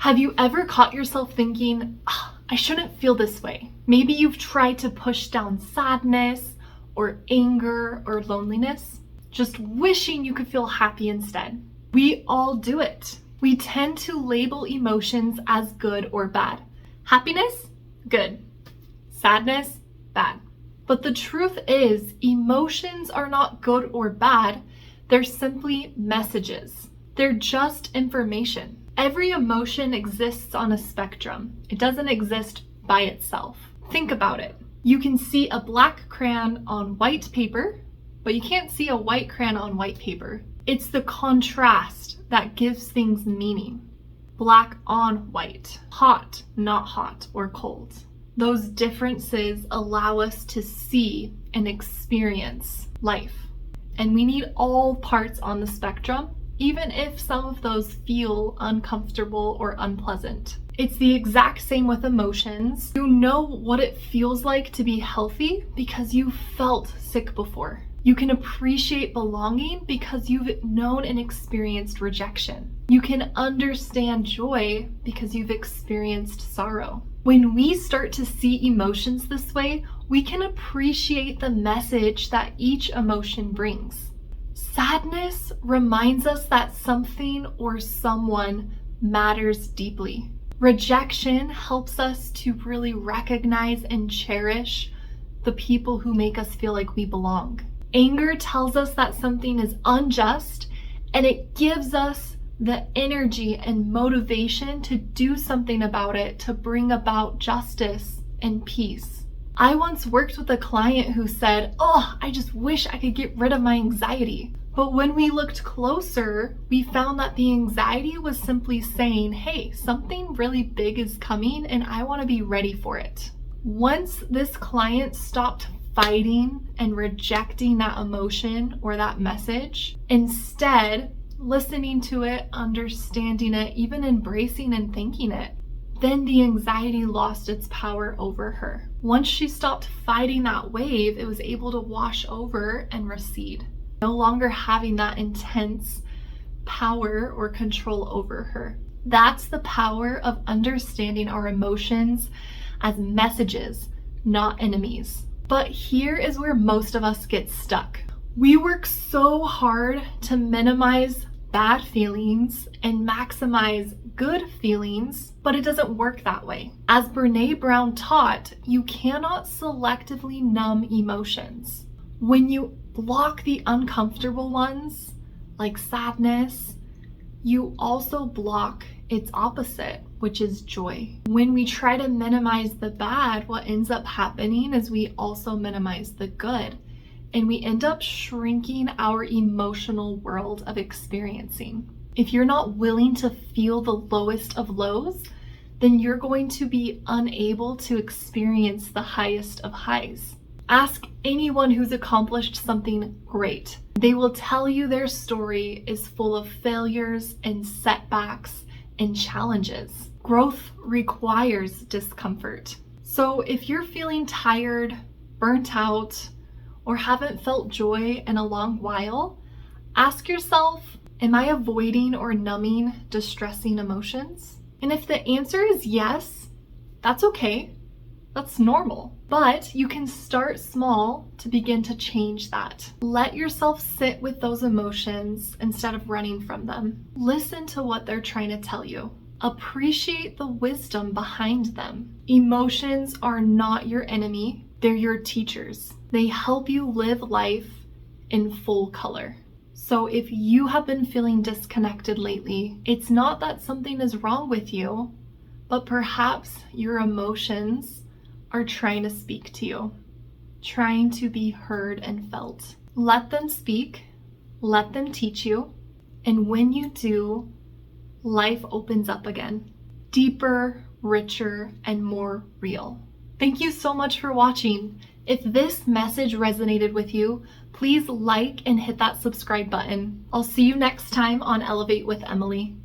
Have you ever caught yourself thinking, I shouldn't feel this way? Maybe you've tried to push down sadness or anger or loneliness, just wishing you could feel happy instead. We all do it. We tend to label emotions as good or bad. Happiness? Good. Sadness? Bad. But the truth is, emotions are not good or bad. They're simply messages. They're just information. Every emotion exists on a spectrum. It doesn't exist by itself. Think about it. You can see a black crayon on white paper, but you can't see a white crayon on white paper. It's the contrast that gives things meaning. Black on white, hot, not hot, or cold. Those differences allow us to see and experience life. And we need all parts on the spectrum, even if some of those feel uncomfortable or unpleasant. It's the exact same with emotions. You know what it feels like to be healthy because you felt sick before. You can appreciate belonging because you've known and experienced rejection. You can understand joy because you've experienced sorrow. When we start to see emotions this way, we can appreciate the message that each emotion brings. Sadness reminds us that something or someone matters deeply. Rejection helps us to really recognize and cherish the people who make us feel like we belong. Anger tells us that something is unjust, and it gives us the energy and motivation to do something about it, to bring about justice and peace. I once worked with a client who said, I just wish I could get rid of my anxiety. But when we looked closer, we found that the anxiety was simply saying, hey, something really big is coming and I want to be ready for it. Once this client stopped fighting and rejecting that emotion or that message, instead listening to it, understanding it, even embracing and thanking it, then the anxiety lost its power over her. Once she stopped fighting that wave, it was able to wash over and recede, no longer having that intense power or control over her. That's the power of understanding our emotions as messages, not enemies. But here is where most of us get stuck. We work so hard to minimize bad feelings and maximize good feelings, but it doesn't work that way. As Brené Brown taught, you cannot selectively numb emotions. When you block the uncomfortable ones, like sadness, you also block its opposite, which is joy. When we try to minimize the bad, what ends up happening is we also minimize the good, and we end up shrinking our emotional world of experiencing. If you're not willing to feel the lowest of lows, then you're going to be unable to experience the highest of highs. Ask anyone who's accomplished something great. They will tell you their story is full of failures and setbacks and challenges. Growth requires discomfort. So if you're feeling tired, burnt out, or haven't felt joy in a long while, ask yourself, am I avoiding or numbing distressing emotions? And if the answer is yes, that's okay. That's normal. But you can start small to begin to change that. Let yourself sit with those emotions instead of running from them. Listen to what they're trying to tell you. Appreciate the wisdom behind them. Emotions are not your enemy. They're your teachers. They help you live life in full color. So if you have been feeling disconnected lately, it's not that something is wrong with you, but perhaps your emotions are trying to speak to you, trying to be heard and felt. Let them speak, let them teach you, and when you do, life opens up again, deeper, richer, and more real. Thank you so much for watching. If this message resonated with you, please like and hit that subscribe button. I'll see you next time on Elevate with Emily.